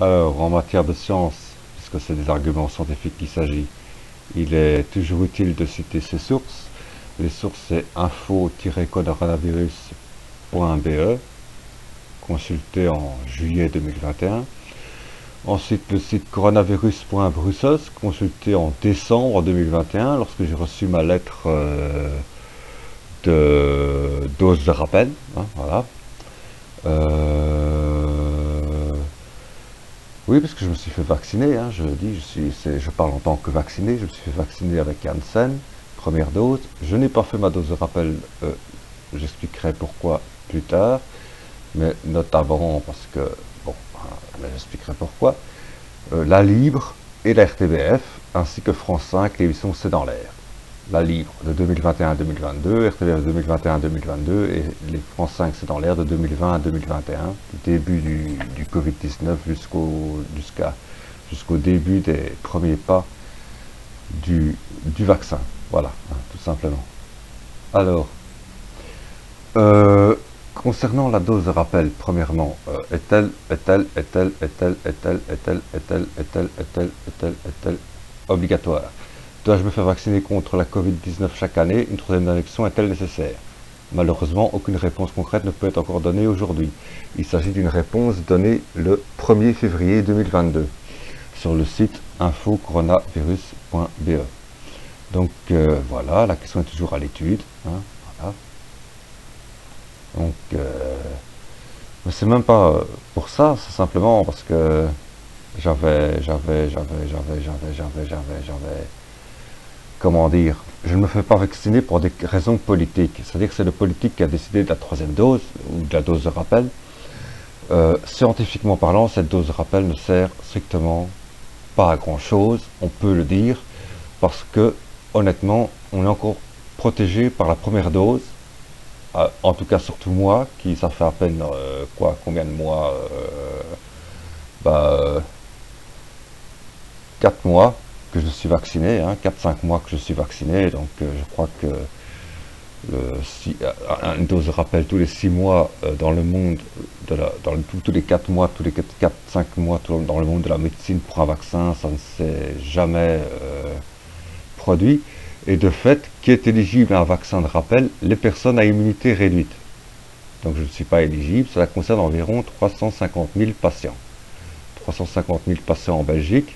Alors, en matière de science, puisque c'est des arguments scientifiques qu'il s'agit, il est toujours utile de citer ses sources. Les sources, c'est info-coronavirus.be, consulté en juillet 2021. Ensuite, le site coronavirus.brussels, consulté en décembre 2021, lorsque j'ai reçu ma lettre de dose de rappel. Hein, voilà. Oui, parce que je me suis fait vacciner, hein, je parle en tant que vacciné, je me suis fait vacciner avec Janssen, première dose. Je n'ai pas fait ma dose de rappel, j'expliquerai pourquoi plus tard, mais notamment parce que, bon, mais j'expliquerai pourquoi. La Libre et la RTBF, ainsi que France 5, l'émission C'est dans l'air. La Libre de 2021 à 2022, RTBF de 2021 à 2022 et les France 5 C'est dans l'air de 2020 à 2021, du début du Covid-19 jusqu'au début des premiers pas du vaccin. Voilà, hein, tout simplement. Alors, concernant la dose de rappel, premièrement, est-elle obligatoire? Dois-je me faire vacciner contre la Covid-19 chaque année? Une troisième injection est-elle nécessaire? Malheureusement, aucune réponse concrète ne peut être encore donnée aujourd'hui. Il s'agit d'une réponse donnée le 1er février 2022 sur le site info-coronavirus.be. Donc voilà, la question est toujours à l'étude. Hein, voilà. Donc, mais c'est même pas pour ça, c'est simplement parce que j'avais, comment dire, je ne me fais pas vacciner pour des raisons politiques. C'est-à-dire que c'est le politique qui a décidé de la troisième dose, ou de la dose de rappel. Scientifiquement parlant, cette dose de rappel ne sert strictement pas à grand-chose, on peut le dire, parce que, honnêtement, on est encore protégé par la première dose. En tout cas, surtout moi, qui ça fait à peine, combien de mois, 4 mois que je suis vacciné, hein, 4-5 mois que je suis vacciné, donc je crois que une dose de rappel tous les 6 mois dans le monde, tous les 4 mois, tous les 4-5 mois dans le monde de la médecine pour un vaccin, ça ne s'est jamais produit. Et de fait, qui est éligible à un vaccin de rappel? Les personnes à immunité réduite. Donc je ne suis pas éligible, cela concerne environ 350 000 patients. 350 000 patients en Belgique.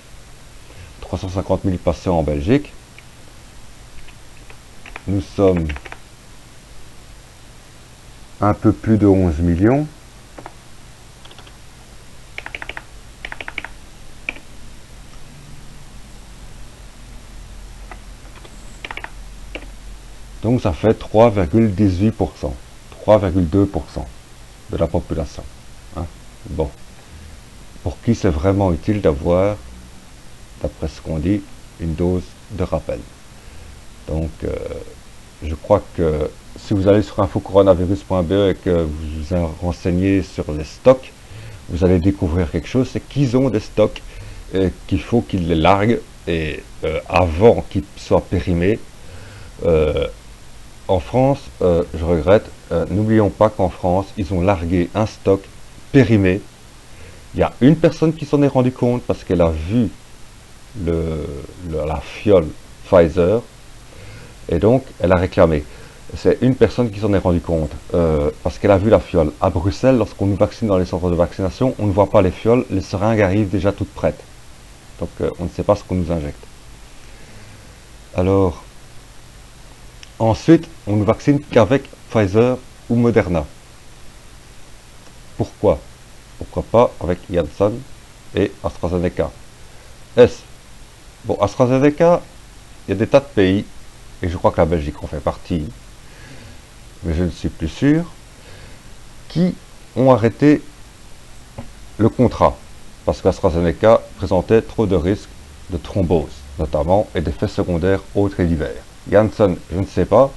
350 000 patients en Belgique. Nous sommes un peu plus de 11 millions. Donc ça fait 3,18%, 3,2% de la population. Hein. Bon. Pour qui c'est vraiment utile d'avoir, d'après ce qu'on dit, une dose de rappel. Donc, je crois que si vous allez sur infocoronavirus.be et que vous vous renseignez sur les stocks, vous allez découvrir quelque chose, c'est qu'ils ont des stocks et qu'il faut qu'ils les larguent et avant qu'ils soient périmés. En France, je regrette, n'oublions pas qu'en France, ils ont largué un stock périmé. Il y a une personne qui s'en est rendu compte parce qu'elle a vu la fiole Pfizer et donc elle a réclamé. C'est une personne qui s'en est rendu compte parce qu'elle a vu la fiole. À Bruxelles, lorsqu'on nous vaccine dans les centres de vaccination, on ne voit pas les fioles, les seringues arrivent déjà toutes prêtes. Donc on ne sait pas ce qu'on nous injecte. Alors, ensuite, on ne vaccine qu'avec Pfizer ou Moderna. Pourquoi? Pourquoi pas avec Janssen et AstraZeneca? Bon, AstraZeneca, il y a des tas de pays, et je crois que la Belgique en fait partie, mais je ne suis plus sûr, qui ont arrêté le contrat, parce qu'AstraZeneca présentait trop de risques de thrombose, notamment, et d'effets secondaires autres et divers. Janssen, je ne sais pas,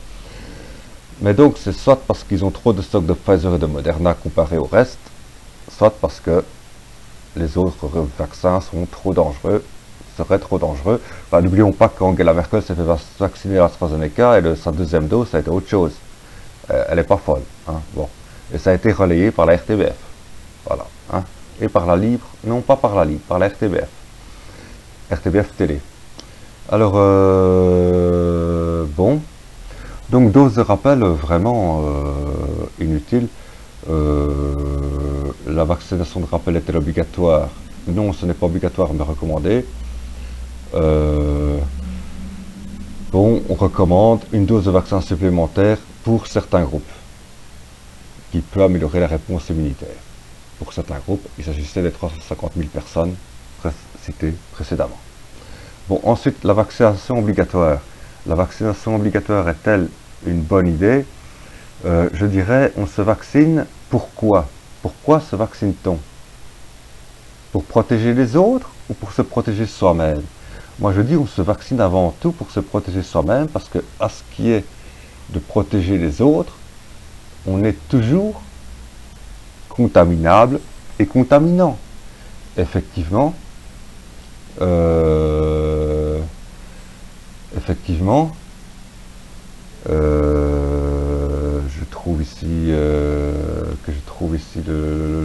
mais donc c'est soit parce qu'ils ont trop de stocks de Pfizer et de Moderna comparé au reste, soit parce que les autres vaccins sont trop dangereux, seraient trop dangereux. Enfin, n'oublions pas qu'Angela Merkel s'est fait vacciner à AstraZeneca et sa deuxième dose, ça a été autre chose. Elle n'est pas folle. Hein, bon. Et ça a été relayé par la RTBF. Voilà. Hein. et par la libre, non pas par la libre, par la RTBF. RTBF télé. Alors, bon, donc dose de rappel vraiment inutile. La vaccination de rappel est-elle obligatoire? Non, ce n'est pas obligatoire, mais recommandé. Bon, on recommande une dose de vaccin supplémentaire pour certains groupes, qui peut améliorer la réponse immunitaire. Pour certains groupes, il s'agissait des 350 000 personnes citées précédemment. Bon, ensuite, la vaccination obligatoire. La vaccination obligatoire est-elle une bonne idée? Je dirais, on se vaccine, pourquoi? Pourquoi se vaccine-t-on? Pour protéger les autres ou pour se protéger soi-même? Moi je dis, on se vaccine avant tout pour se protéger soi-même, parce que à ce qui est de protéger les autres, on est toujours contaminable et contaminant. Effectivement, je trouve ici le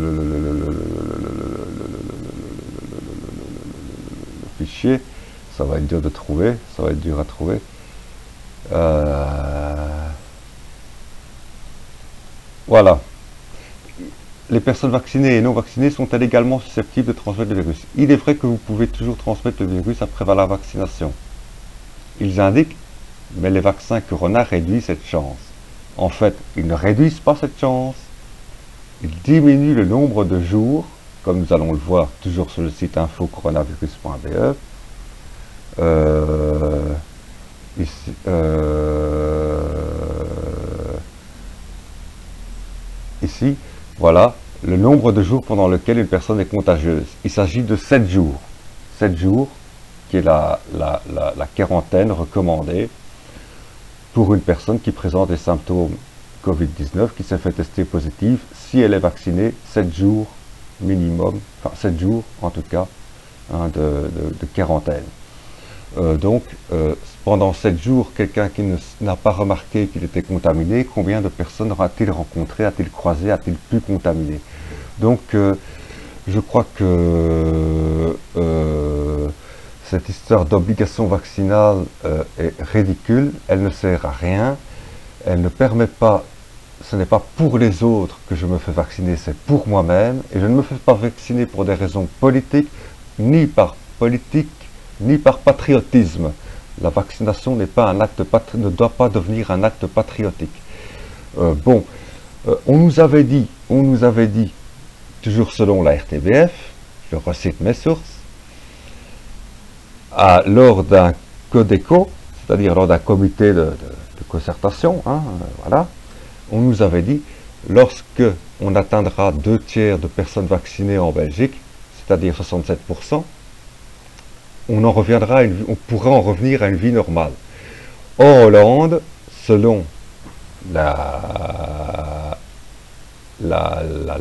fichier. Ça va être dur de trouver, ça va être dur à trouver. Voilà. Les personnes vaccinées et non vaccinées sont-elles également susceptibles de transmettre le virus? Il est vrai que vous pouvez toujours transmettre le virus après la vaccination. Ils indiquent, mais les vaccins Corona réduisent cette chance. En fait, ils ne réduisent pas cette chance. Ils diminuent le nombre de jours, comme nous allons le voir toujours sur le site infocoronavirus.be. Ici, ici, voilà, le nombre de jours pendant lequel une personne est contagieuse. Il s'agit de 7 jours. 7 jours, qui est la quarantaine recommandée pour une personne qui présente des symptômes Covid-19, qui s'est fait tester positive, si elle est vaccinée, 7 jours minimum, enfin 7 jours en tout cas, hein, de quarantaine. Donc, pendant 7 jours, quelqu'un qui n'a pas remarqué qu'il était contaminé, combien de personnes aura-t-il rencontré, a-t-il croisé, a-t-il pu contaminer? Donc, je crois que cette histoire d'obligation vaccinale est ridicule, elle ne sert à rien, elle ne permet pas, ce n'est pas pour les autres que je me fais vacciner, c'est pour moi-même, et je ne me fais pas vacciner pour des raisons politiques, ni par patriotisme. La vaccination n'est pas un acte ne doit pas devenir un acte patriotique. On nous avait dit, toujours selon la RTBF, je recite mes sources, lors d'un CODECO, c'est-à-dire lors d'un comité de concertation, hein, voilà, on nous avait dit, lorsque on atteindra 2 tiers de personnes vaccinées en Belgique, c'est-à-dire 67%, on pourra en revenir à une vie normale. En Hollande, selon la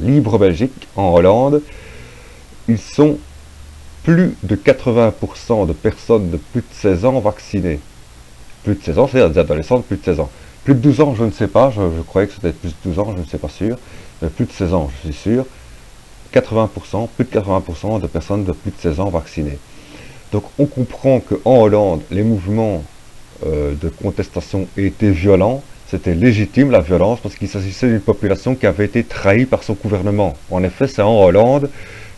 Libre Belgique, en Hollande, ils sont plus de 80% de personnes de plus de 16 ans vaccinées. Plus de 16 ans, c'est-à-dire des adolescents de plus de 16 ans. Plus de 12 ans, je ne sais pas, je croyais que c'était plus de 12 ans, je ne sais pas sûr, mais plus de 16 ans, je suis sûr. 80%, plus de 80% de personnes de plus de 16 ans vaccinées. Donc on comprend qu'en Hollande, les mouvements de contestation étaient violents, c'était légitime la violence, parce qu'il s'agissait d'une population qui avait été trahie par son gouvernement. En effet, c'est en Hollande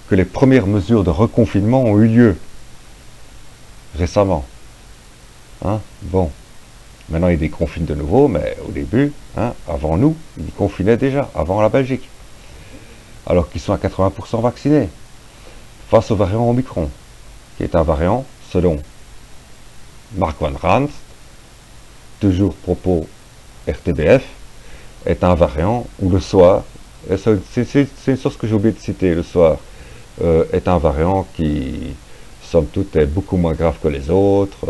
que les premières mesures de reconfinement ont eu lieu, récemment. Hein? Bon, maintenant ils déconfinent de nouveau, mais au début, hein, avant nous, ils confinaient déjà, avant la Belgique. Alors qu'ils sont à 80% vaccinés, face au variant Omicron, qui est un variant, selon Mark Van Ranst, toujours propos RTBF, est un variant où le soir, c'est une source que j'ai oublié de citer, le soir, est un variant qui, somme toute, est beaucoup moins grave que les autres,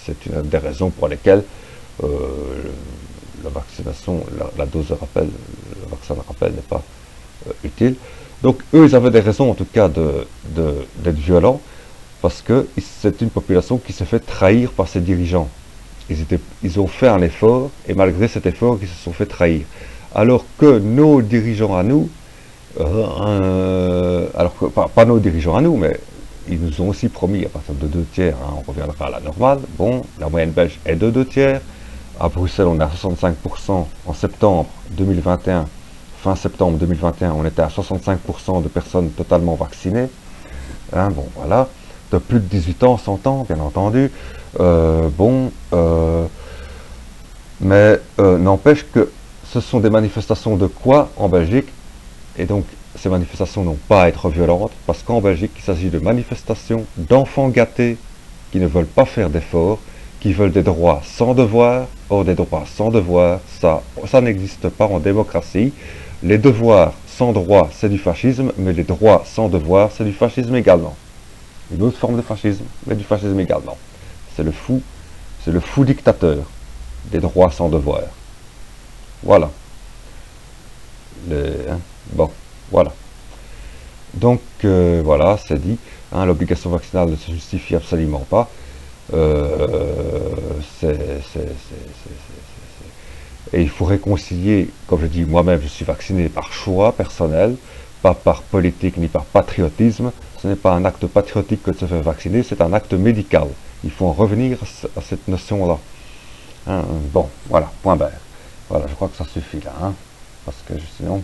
c'est une des raisons pour lesquelles la vaccination, la dose de rappel, le vaccin de rappel n'est pas utile. Donc eux, ils avaient des raisons en tout cas d'être violents, parce que c'est une population qui s'est fait trahir par ses dirigeants. Ils ont fait un effort, et malgré cet effort, ils se sont fait trahir. Alors que nos dirigeants à nous Alors que, pas nos dirigeants à nous, mais ils nous ont aussi promis, à partir de 2 tiers, hein, on reviendra à la normale. Bon, la moyenne belge est de 2 tiers. À Bruxelles, on est à 65% en septembre 2021. Fin septembre 2021, on était à 65% de personnes totalement vaccinées. Hein, bon, voilà. De plus de 18 ans, 100 ans, bien entendu. Mais n'empêche que ce sont des manifestations de quoi en Belgique? Et donc, ces manifestations n'ont pas à être violentes, parce qu'en Belgique, il s'agit de manifestations d'enfants gâtés qui ne veulent pas faire d'efforts, qui veulent des droits sans devoir. Or, des droits sans devoir, ça n'existe pas en démocratie. Les devoirs sans droits, c'est du fascisme, mais les droits sans devoir, c'est du fascisme également. Une autre forme de fascisme, mais du fascisme également. C'est le fou dictateur des droits sans devoir. Voilà. Bon, voilà. Donc, voilà, c'est dit. Hein, l'obligation vaccinale ne se justifie absolument pas. Et il faut réconcilier, comme je dis, moi-même, je suis vacciné par choix personnel, pas par politique ni par patriotisme. Ce n'est pas un acte patriotique que de se faire vacciner, c'est un acte médical. Il faut en revenir à cette notion-là. Hein, bon, voilà, point barre. Voilà, je crois que ça suffit là, hein, parce que sinon...